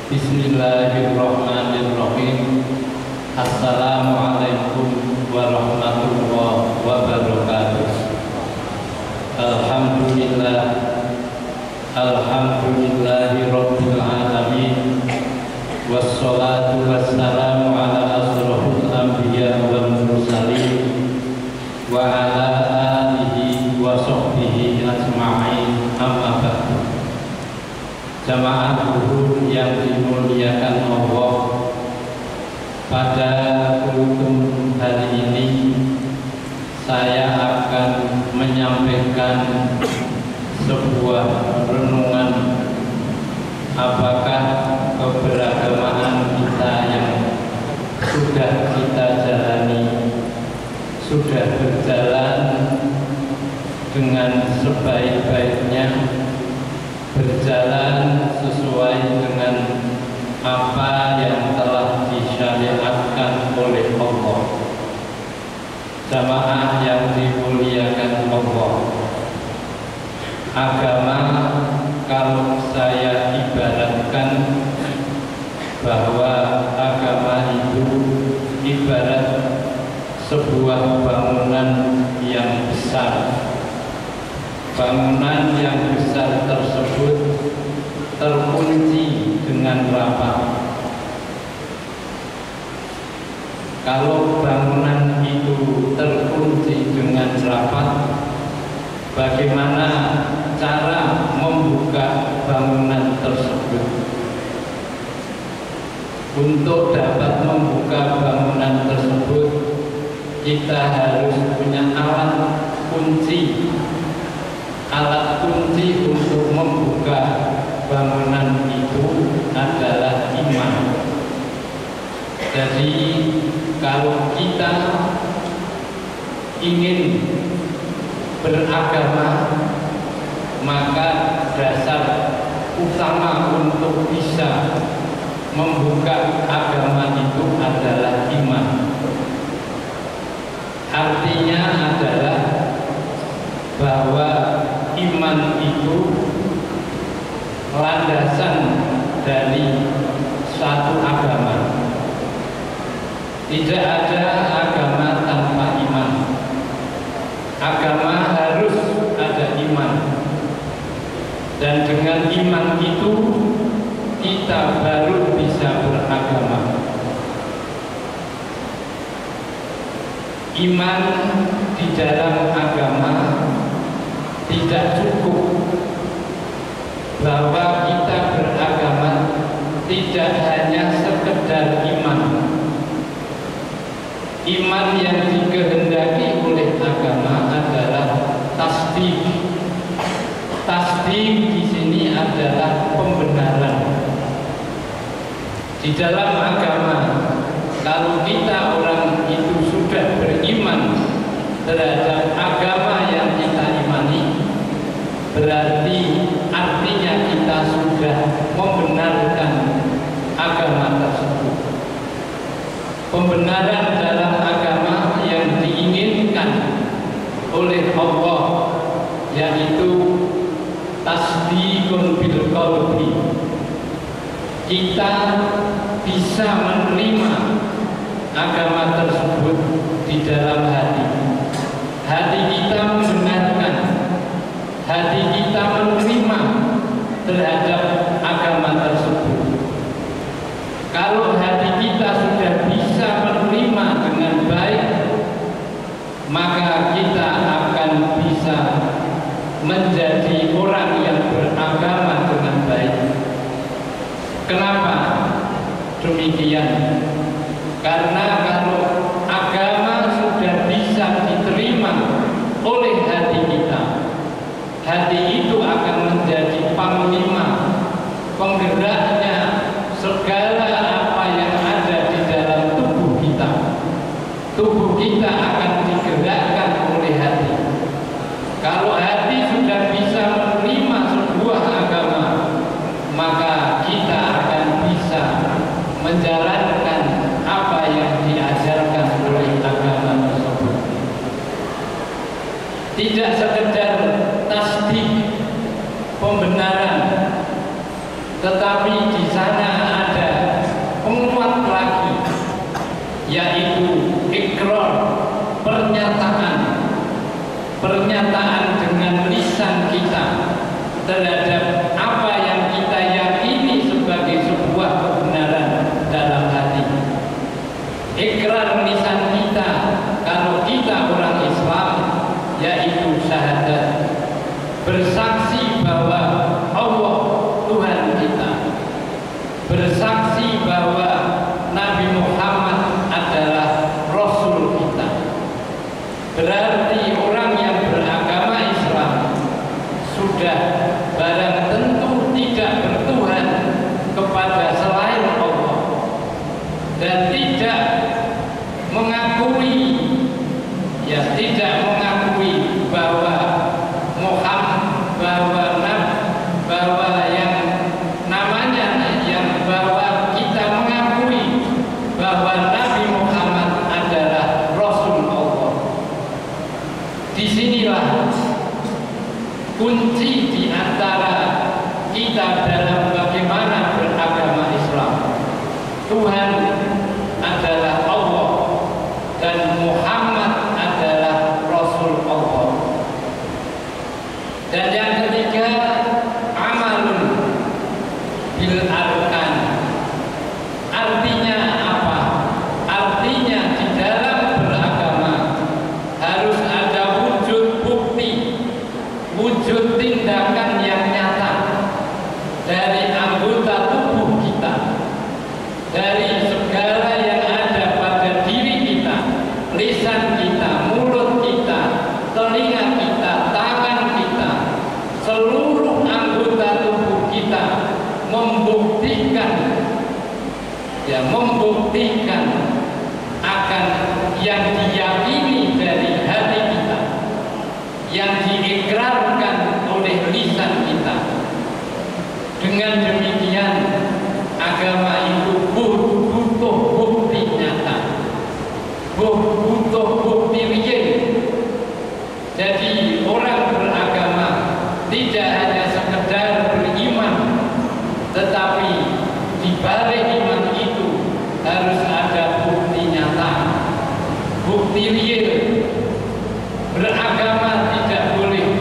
Bismillahirrahmanirrahim. Assalamualaikum warahmatullahi wabarakatuh. Alhamdulillahi rabbil alamin. Wassalatu wassalamu ala asrofil anbiya wal mursalin wa ala alihi wa sahbihi ajma'in, amma ba'du. Jamaah guru yang dimuliakan Allah, pada kultum hari ini saya akan menyampaikan sebuah renungan apakah keberagamaan kita yang sudah kita jalani sudah berjalan dengan sebaik-baiknya, berjalan sesuai dengan apa yang telah disyariatkan oleh Allah. Jamaah yang dimuliakan Allah, agama kalau saya ibaratkan bahwa agama itu ibarat sebuah bangunan yang besar. Bangunan yang besar tersebut terkunci dengan rapat. Kalau bangunan itu terkunci dengan rapat, bagaimana cara membuka bangunan tersebut? Untuk dapat membuka bangunan tersebut, kita harus punya alat kunci. Alat kunci untuk membuka bangunan itu adalah iman. Jadi kalau kita ingin beragama, maka dasar utama untuk bisa membuka agama itu adalah iman. Artinya adalah bahwa iman itu landasan dari suatu agama. Tidak ada agama tanpa iman. Agama harus ada iman. Dan dengan iman itu kita baru bisa beragama. Iman di dalam agama tidak cukup. Bahwa kita beragama tidak hanya sekedar iman. Iman yang dikehendaki oleh agama adalah tasdik. Tasdik di sini adalah pembenaran. Di dalam agama, kalau kita orang itu sudah beriman terhadap agama yang kita imani, berarti artinya kita sudah membenarkan agama tersebut. Pembenaran dalam agama yang diinginkan oleh Allah yaitu tasdiqun bil qalbi. Kita bisa menerima agama tersebut di dalam hati. Hati kita membenarkan, hati kita menerima terhadap agama tersebut. Kalau hati kita sudah bisa menerima dengan baik, maka kita akan bisa menjadi orang yang beragama dengan baik. Kenapa demikian? Karena kalau agama sudah bisa diterima oleh hati kita, hati itu akan menjadi panglima, penggeraknya segala apa yang ada di dalam tubuh kita. Tubuh kita akan digerakkan oleh hati. Kalau hati sudah bisa ya membuktikan akan yang diyakini dari hati kita, yang diikrarkan oleh lisan kita. Dengan demikian agama itu butuh bukti nyata, butuh bukti real. Jadi orang beragama tidak hanya sekedar beriman, tetapi di balik iman itu harus ada bukti nyata, bukti real. Beragama tidak boleh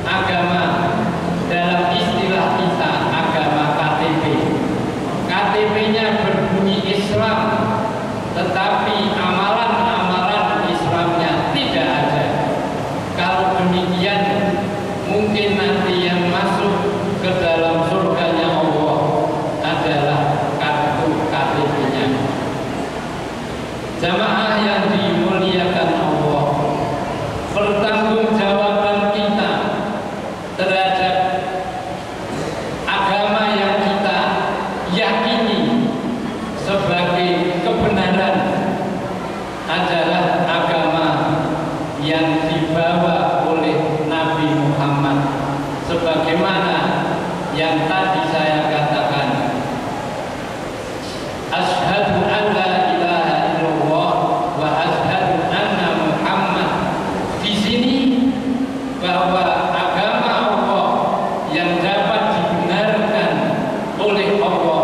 agama dalam istilah kita agama KTP. KTP-nya berbunyi Islam, tetapi amalan-amalan Islamnya tidak ada. Kalau demikian, mungkin nanti yang masuk ke dalam surganya Allah adalah kartu KTP-nya. Jamaah yang dimuliakan Allah, pertanggungjawaban kita terhadap agama yang kita yakini sebagai kebenaran adalah agama yang dibawa oleh Nabi Muhammad, sebagaimana yang tadi saya katakan. Asyhadu an la ilaha illallah wa asyhadu anna Muhammad. Di sini bahwa agama Allah yang dapat dibenarkan oleh Allah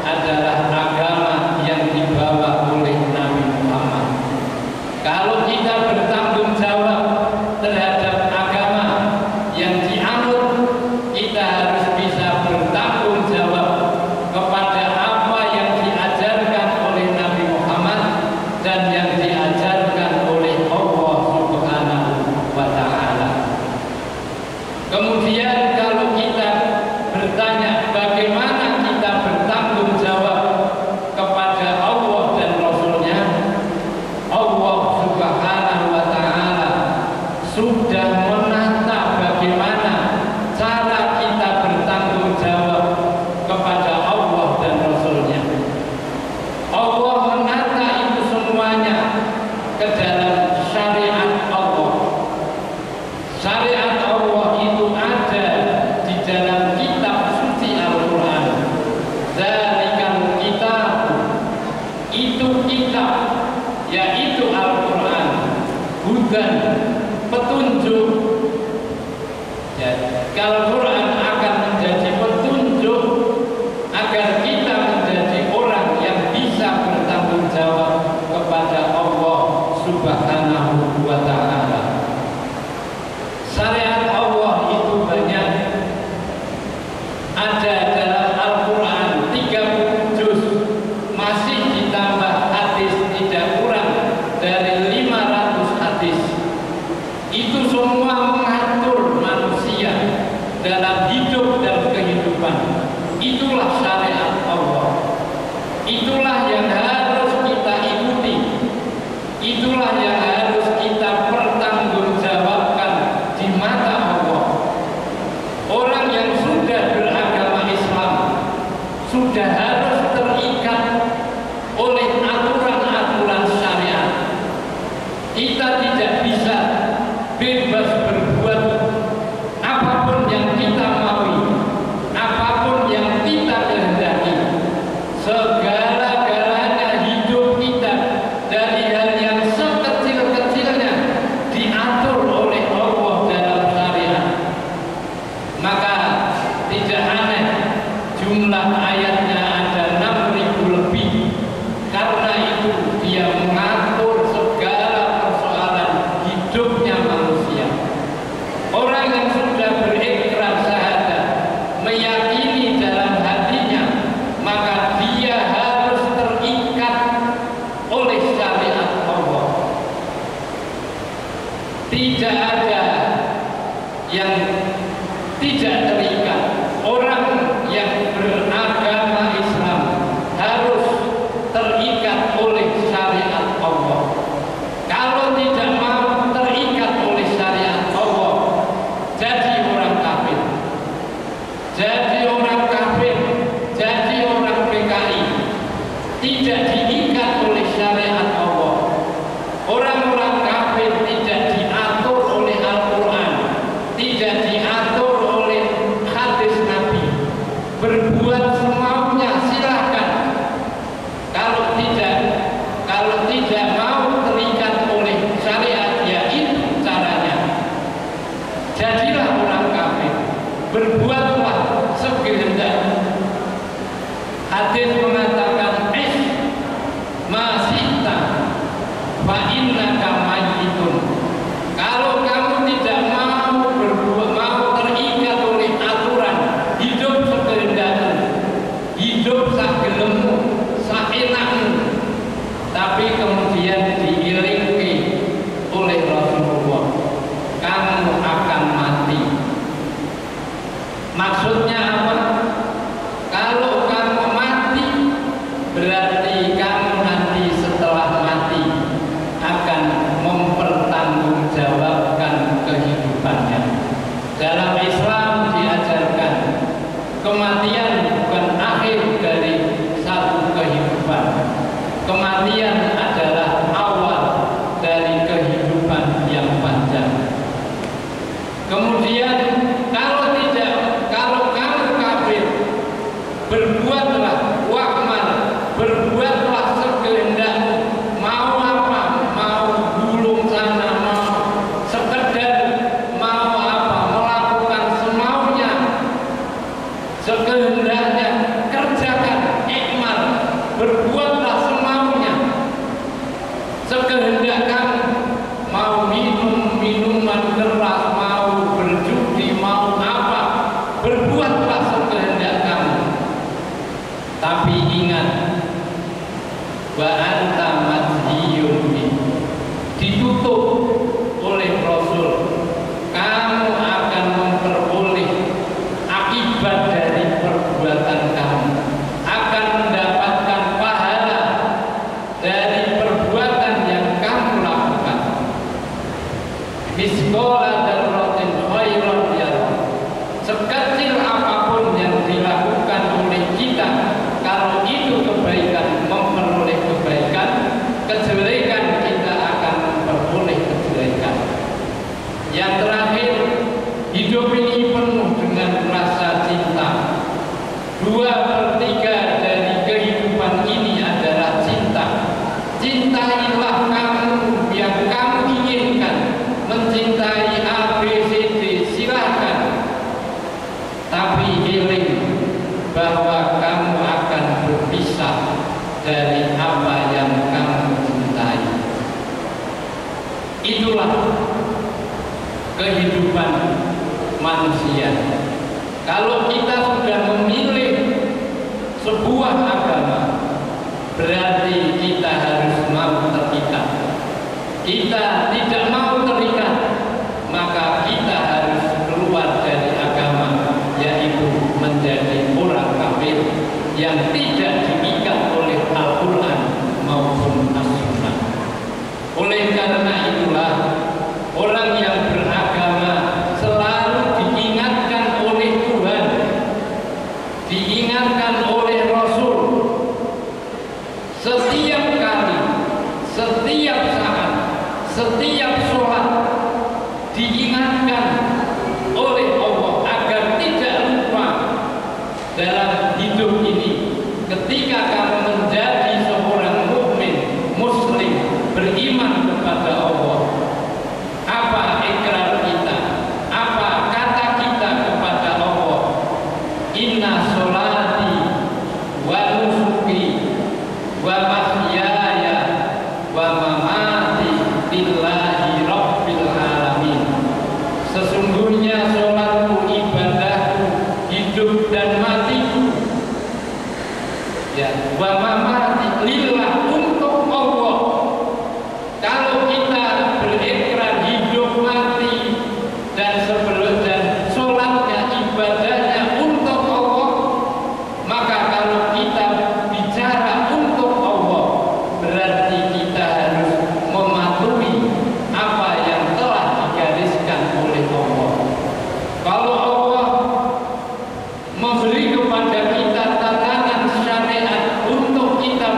adalah agama yang dibawa oleh Nabi Muhammad. Kalau kita bertanggung jawab terhadap agama yang dianut, kita harus bisa bertanggung jawab kepada apa yang diajarkan oleh Nabi Muhammad dan yang diajarkan oleh Allah Subhanahu wa Ta'ala. Kemudian kalau kita bertanya bagaimana kita bertanggung jawab kepada Allah dan Rasulnya, Allah Subhanahu wa Ta'ala sudah menata bagaimana cara kita bertanggung jawab kepada Allah dan Rasulnya. Allah menata itu semuanya ke dalam syariat Allah. Syariat Allah itu ada di dalam kitab suci Al-Quran. Zalikal kitab, itu kitab, yaitu Al-Quran, hudan, petunjuk. Ya, Al-Quran akan menjadi petunjuk agar kita menjadi orang yang bisa bertanggung jawab kepada Allah Subhanahu wa Ta'ala. Syariat Allah itu banyak. Ada dalam Al-Quran 30 juz, masih ditambah hadis tidak kurang dari 500 hadis. Itu semua mengatur manusia dalam hidup dan kehidupan. Itulah syariat Allah. Itulah yang harus kita ikuti. Itulah yang harus kita pertanggungjawabkan di mata Allah. Orang yang sudah beragama Islam sudah harus terikat oleh aturan-aturan syariat. Kita tidak bisa bebas berbuat apapun yang kita maui, apapun yang kita kehendaki. Segala-galanya hidup kita dari hal yang sekecil-kecilnya diatur oleh Allah dalam syariat. Maka tidak aneh jumlah ayatnya ada 6.000 lebih. Karena itu dia mengatur segala persoalan hidupnya manusia. Orang yang sudah berikrar syahadat, meyakini dalam hatinya, maka dia harus terikat oleh syariat Allah. Tidak ada yang tidak terikat. Orang yang beragama Islam harus terikat oleh syariat Allah. Kalau tidak mau terikat oleh syariat Allah, jadi orang kafir. Jadi orang kafir, jadi orang PKI. tidak diikat oleh syariat Allah. Orang-orang kafir tidak diatur oleh Al-Quran, tidak diatur oleh hadis Nabi. Berbuat semaunya silahkan. Kalau tidak mau terikat oleh syariat, ya itu caranya. Jadilah orang kafir, berbuatlah sekehendak. Hadis mengatakan masita fa innaka mayyitun. Kalau kamu tidak mau berbuat, mau terikat oleh aturan, hidup sekehendakmu, hidup sagelemu, saenakmu, tapi kemudian diiringi oleh Rasulullah, kamu akan mati. Maksudnya apa? Kalau kamu mati, berarti kamu nanti setelah mati akan mempertanggungjawabkan kehidupannya. Dalam Islam diajarkan kematian bukan akhir dari satu kehidupan. Kematian adalah awal dari kehidupan yang panjang. Kemudian kalau kamu kafir, berbuatlah wa'mal, berbuatlah sekehendakmu. Mau apa? Mau gulung sana, mau sekedar mau apa? Melakukan semaunya, sekehendaknya, kerjakan ikmal, berbuatlah semaunya, sekehendak kamu. Mau minum minuman keras, mau berjudi, mau apa, berbuatlah sekehendak kamu. Tapi ingat, wa anta madhiyun, ditutup oleh Rasul, kamu akan memperoleh akibat dari perbuatan kamu, akan mendapatkan pahala dari perbuatan yang kamu lakukan. Miskola darrotin khairan yarah. Sekecil apapun yang dilakukan oleh kita, kalau itu kebaikan, memperoleh kebaikan, kejelekan kita akan memperoleh kejelekan. Yang terakhir, hidup ini penuh dengan rasa cinta. 2/3 dari kehidupan ini adalah cinta. Cintailah kamu yang kamu inginkan. Mencintai A, B, C, D, silahkan. Tapi iling bahwa kamu akan berpisah dari apa yang kamu cintai. Itulah kehidupan manusia. Kalau kita sudah memilih sebuah agama, berarti kita harus mau terikat. Kita tidak mau terikat, maka kita harus keluar dari agama, yaitu menjadi orang kafir yang tidak diikat oleh Al-Quran maupun As-Sunnah. Oleh karena itulah, orang yang beragama selalu diingatkan oleh Tuhan, diingatkan oleh Rasul. Setiap kali, setiap saat, setiap sholat diingatkan oleh Allah agar tidak lupa dalam hidup ini. Ketika kamu menjadi seorang mukmin, muslim, beriman kepada Allah, apa ikrar kita, apa kata kita kepada Allah? Inna sholati wa nusuki wa mahyaya wa mamati lillahi rabbil alamin. Sesungguhnya sholatku, ibadahku, hidup dan matiku, ya, wa mamati lillah, untuk Allah. Kalau kita berikrar hidup mati dan sebelum dan sholatnya, ibadahnya untuk Allah, maka kalau kita bicara untuk Allah, berarti kita harus mematuhi apa yang telah digariskan oleh Allah. Kalau Allah memberi kepada kita tatanan syariat untuk kita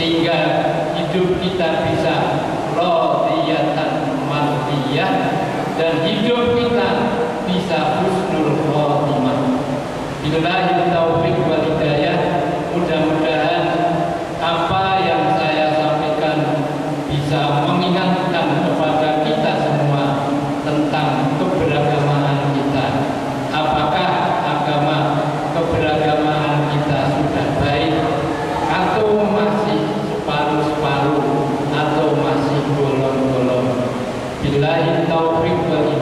sehingga hidup kita bisa radiyatan mardiyah dan hidup kita bisa husnul khotimah. Billahi taufiq wal hidayah. Mudah-mudahan apa yang saya sampaikan bisa mengingatkan kepada kita semua tentang keberagamaan kita. Apakah agama keberagamaan kita sudah baik atau masih separuh-separuh atau masih bolong-bolong? Billahi taufiq wal